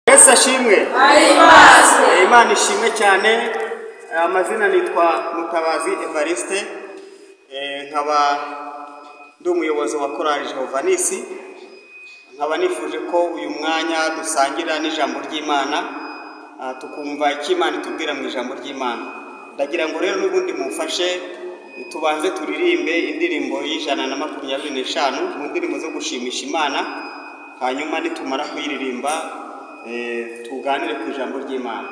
Yesu ashimwe. Imana ishimwe cyane. Amazina nitwa Mutabazi Evariste, nkaba ndi umuyobozi wa Korali Jehova Nisi. Nkaba nifuje ko uyu mwanya dusangira n'ijambo ry'Imana, tukumva icyo Imana itubwira mu ijambo ry'Imana. Ndagira ngo rero n'ubundi mufashe tubanze turirimbe indirimbo y'125 mu ndirimbo zo gushimisha Imana, hanyuma nitumara kuyiririmba tuganire ku ijambo ry'Imana.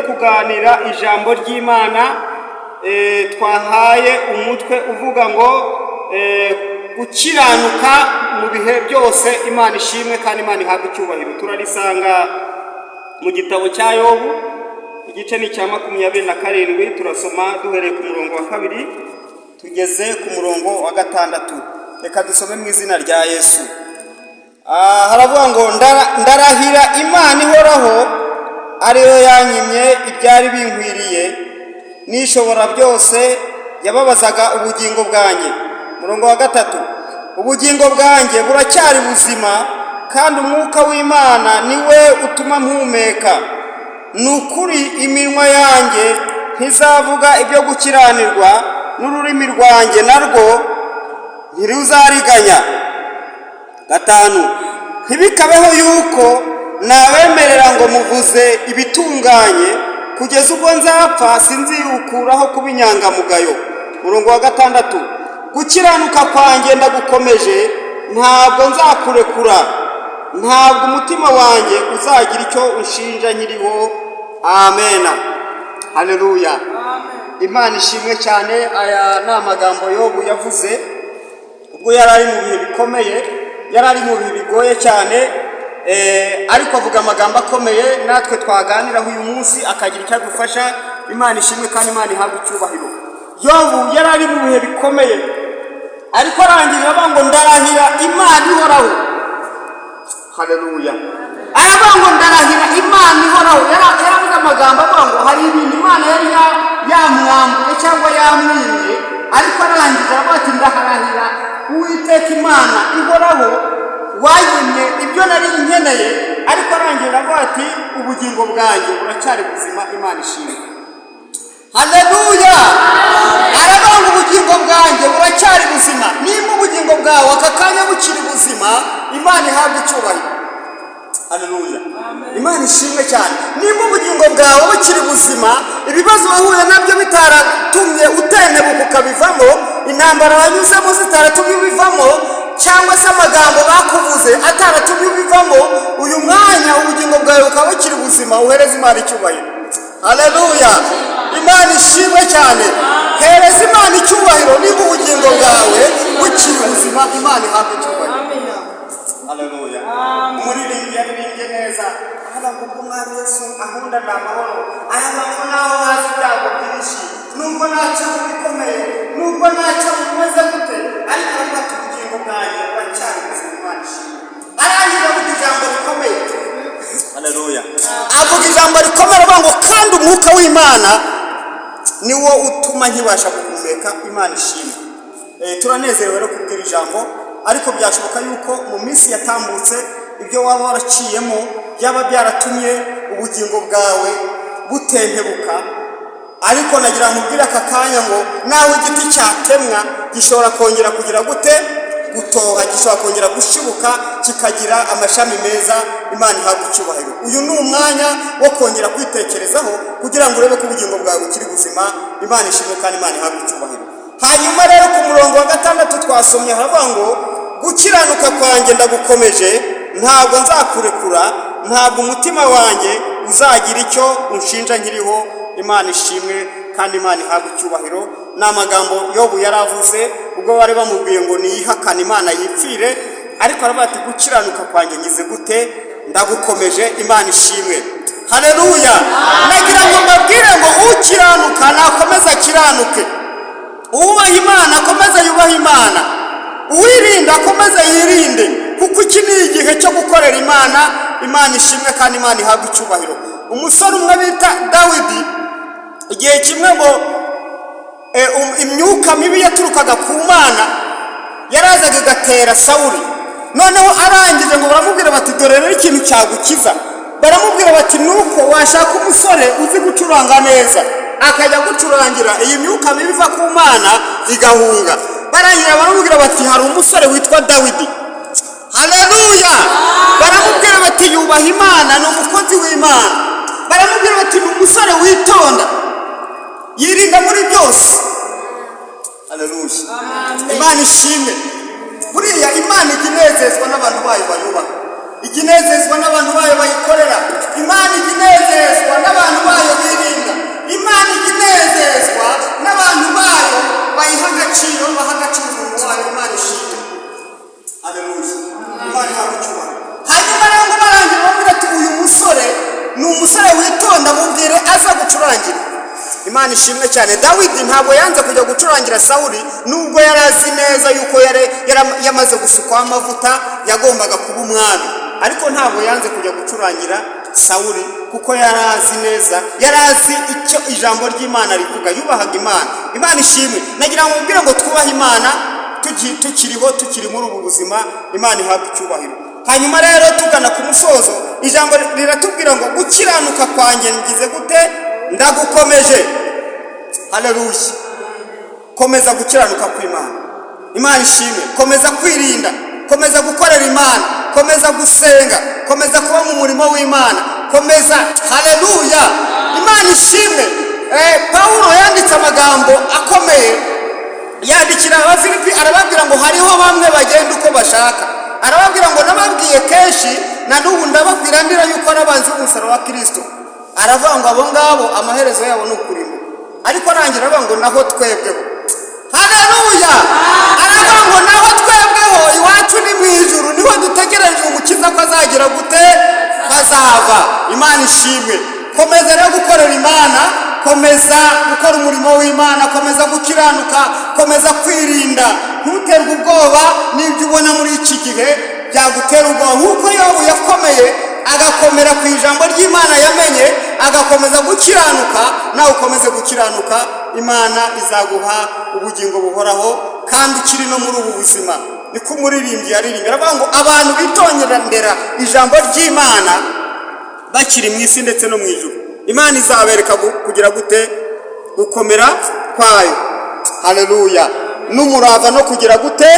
Kuganira ijambo ry'Imana, twahaye umutwe uvuga ngo gukiranuka mu bihe byose. Imana ishimwe kandi Imana ihabwe icyubahiro. Turarisanga mu gitabo cya Yobu, igice ni cya 27. Turasoma duhereye ku murongo wa 2 tugeze ku murongo wa 6. Reka dusome mu izina rya Yesu. Haravuga ngo ndarahira Imana ihoraho ariyo yanyimye ibyari binkwiriye nishobora byose, yababazaga ubugingo bwanjye. Murongo wa 3, ubugingo bwanjye buracyari buzima kandi umwuka w'Imana niwe utuma mpumeka. Nukuri iminwa yanjye ntizavuga ibyo gukiranirwa, n'ururimi rwanjye narwo ntiruzariganya. 5, ntibikabeho yuko nabemerera ngo muvuze ibitunganye kugeza ubwo nzapfa, sinzikuraho kuba inyangamugayo. Murongo wa 6, gukiranuka kwanjye ndagukomeje, ntabwo nzakurekura, ntabwo umutima wanjye uzagira icyo unshinja nkiriho. Amena. Haleluya. Imana ishimwe cyane. Aya ni amagambo Yobu yavuze ubwo yari ari mu bihe bikomeye, yari ari mu bihe bigoye cyane, ariko avuga amagambo akomeye natwe twaganiraho uyu munsi akagira icyo adufasha. Imana ishimwe kandi Imana ihabwe icyubahiro. Yobu yari ari mu bihe bikomeye, ariko arangije avuga ngo ndarahira Imana ihoraho Haleluya. Aravuga ngo ndarahira Imana ihoraho. Yaravuze amagambo avuga ngo hari ibintu Imana yari yamwambuye cyangwa yamwimye, ariko arangije aravuga ati ndaharahira Uwiteka Imana ihoraho wayimye ibyo nari nkeneye, ariko arangije aravuga ati ubugingo bwanjye buracyari buzima. Imana ishimwe. Haleluya. Aravuga ngo ubugingo bwanjye buracyari buzima. Nimba ubugingo bwawe aka kanya bukiri buzima, Imana ihabwe icyubahiro. Haleluya. Imana ishimwe cyane. Nimba ubugingo bwawe bukiri buzima, ibibazo wahuye nabyo bitaratumye utenebuka ukabivamo, intambara wanyuzemo zitaratumye ubivamo, cyangwa se amagambo bakuvuze ataratumye ubivamo, uyu mwanya ubugingo bwawe bukaba bukiri buzima, uhereze Imana icyubahiro. Haleluya. Imana ishimwe cyane. Hereza Imana icyubahiro niba ubugingo bwawe bukiri buzima, Imana ihabwe icyubahiro. Haleluya. Umuririmbyi yaririmbye neza avuga ngo umwami Yesu ahunda n'amahoro, aya mpamvu naho hazi ibyago byinshi, nubwo ntacyo bikomeye, nubwo ntacyo bimeze gute, ariko aravuga ati ubugingo bwanjye buracyari buzima. Imana ishimwe. Arangira avuga ijambo rikomeye. Haleluya. Avuga ijambo rikomeye avuga ngo kandi umwuka w'Imana niwo utuma nkibasha guhumeka. Imana ishimwe. Turanezerewe no kubwira ijambo, ariko byashoboka yuko mu minsi yatambutse ibyo waba waraciyemo byaba byaratumye ubugingo bwawe butentebuka, ariko nagira nkubwire aka kanya ngo nawe igiti cyatemwa gishobora kongera kugira gute? Gutoha, gishobora kongera gushibuka kikagira amashami meza. Imana ihabwe icyubahiro. Uyu ni umwanya wo kongera kwitekerezaho kugira ngo urebe ko ubugingo bwawe bukiri buzima. Imana ishimwe kandi Imana ihabwe icyubahiro. Hanyuma rero ku murongo wa 6 twasomye haravuga ngo gukiranuka kwanjye ndagukomeje, ntabwo nzakurekura, ntabwo umutima wanjye uzagira icyo unshinja nkiriho. Imana ishimwe kandi Imana ihabwe icyubahiro. Ni amagambo Yobu yaravuze ubwo bari bamubwiye ngo niyihakane Imana yipfire, ariko aravuga ati gukiranuka kwanjye ngize gute? Ndagukomeje. Imana ishimwe. Haleluya. Nagira ngo mbabwire ngo ukiranuka nakomeza akiranuke, uwubaha Imana akomeza yubaha Imana, uwirinda akomeza yirinde, kuko iki ni igihe cyo gukorera Imana. Imana ishimwe kandi Imana ihabwe icyubahiro. Umusore umwe bita Dawidi, igihe kimwe ngo imyuka mibi yaturukaga ku Mana yarazaga igatera Sawuli. Noneho arangije ngo baramubwira bati dore rero ikintu cyagukiza. Baramubwira bati nuko washaka umusore uzi gucuranga neza akajya gucurangira iyi myuka mibi iva ku Mana igahunga. Barangira baramubwira bati hari umusore witwa Dawidi. Haleluya. Baramubwira bati yubaha Imana, ni umukozi w'Imana. Baramubwira bati ni umusore witonda, yirinda muri byose. Haleluya. Imana ishimwe. Buriya Imana iginezezwa n'abantu bayo bayubaha, iginezezwa n'abantu bayo bayikorera. Imana iginezezwa n'abantu bayo birinda. Imana iginezezwa n'abantu bayo bayiha agaciro, baha agaciro umuntu wayo. Imana ishimwe. Haleluya. Imana ihabwe icyubahiro. Hanyuma rero ngo barangira bavuga ati uyu musore ni umusore witonda, mubwire aza gucurangira. Imana ishimwe cyane. Dawidi ntabwo yanze kujya gucurangira Sawuli, nubwo yari azi neza yuko yamaze gusukwaho amavuta yagombaga kuba umwami, ariko ntabwo yanze kujya gucurangira Sawuli kuko yari azi neza, yari azi icyo ijambo ry'Imana rivuga. Yubahaga Imana. Imana ishimwe. Nagira ngo mubwire ngo twubahe Imana tukiriho, tukiri muri ubu buzima. Imana ihabwe icyubahiro. Hanyuma rero tugana ku musozo, ijambo riratubwira ngo gukiranuka kwanjye ngize gute? Ndagukomeje. Haleluya. Komeza gukiranuka kw'Imana. Imana ishimwe. Komeza kwirinda, komeza gukorera Imana, komeza gusenga, komeza kuba mu murimo w'Imana, komeza. Haleluya. Imana ishimwe. Paulo yanditse amagambo akomeye, yandikira Abafilipi, arababwira ngo hariho bamwe bagenda uko bashaka. Arababwira ngo nababwiye kenshi na n'ubu ndababwira ndira yuko arabanzi b'umusaraba wa Kristo. Aravuga ngo abo ngabo amaherezo yabo ni ukurimbuka, ariko arangira aravuga ngo naho twebweho. Haleluya. Aravuga ngo naho twebweho iwacu ni mu ijuru, niho dutegereje umukiza ko azagira gute? Bazava. Imana ishimwe. Komeza rero gukorera Imana, komeza gukora umurimo w'Imana, komeza gukiranuka, komeza kwirinda. Ntuterwe ubwoba n'ibyo ubona muri iki gihe byagutera ubwoba nk'uko Yobu yakomeye agakomera ku ijambo ry'Imana yamenye agakomeza gukiranuka, nawe ukomeze gukiranuka, Imana izaguha ubugingo buhoraho kandi ukiri no muri ubu buzima. Niko umuririmbyi yaririmbye aravuga ngo abantu bitondera ijambo ry'Imana bakiri mu isi ndetse no mu ijuru, Imana izabereka kugira gute gukomera kwayo. Haleluya. N'umurava no kugira gute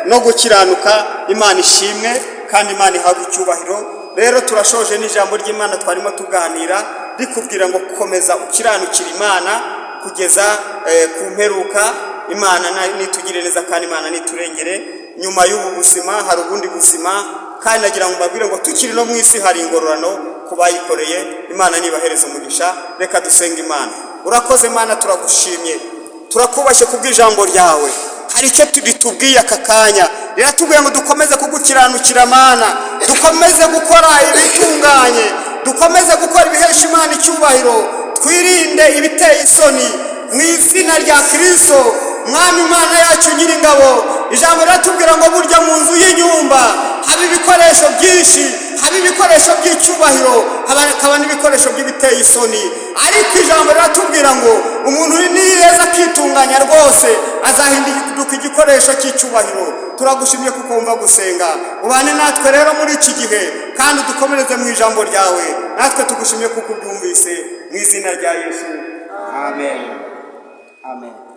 no gukiranuka. Imana ishimwe kandi Imana ihabwe icyubahiro. Rero turashoje n'ijambo ry'Imana twarimo tuganira rikubwira ngo komeza ukiranukira Imana kugeza ku mperuka. Imana nitugire neza kandi Imana niturengere. Nyuma y'ubu buzima hari ubundi buzima, kandi nagira ngo mbabwire ngo tukiri no mu isi hari ingororano ku bayikoreye. Imana nibahereza umugisha. Reka dusenga Imana. Urakoze Imana, turagushimye, turakubashye kubw'ijambo ryawe. Hari icyo ritubwiye aka kanya, riratubwiye ngo dukomeze kugukiranukira Mana, dukomeze gukora ibitunganye, dukomeze gukora ibihesha Imana icyubahiro, twirinde ibiteye isoni mu izina rya Kristo Mwami Imana yacu Nyiringabo. Ijambo riratubwira ngo burya mu nzu y'inyumba haba ibikoresho byinshi, haba ibikoresho by'icyubahiro, hakaba n'ibikoresho by'ibiteye isoni, ariko ijambo riratubwira ngo umuntu niyeza akitunganya rwose azahinduka igikoresho cy'icyubahiro. Turagushimye kuko wumva gusenga, ubane natwe rero muri iki gihe kandi dukomereze mu ijambo ryawe. Natwe tugushimye kuko ubyumvise, mu izina rya Yesu, amen. Amen.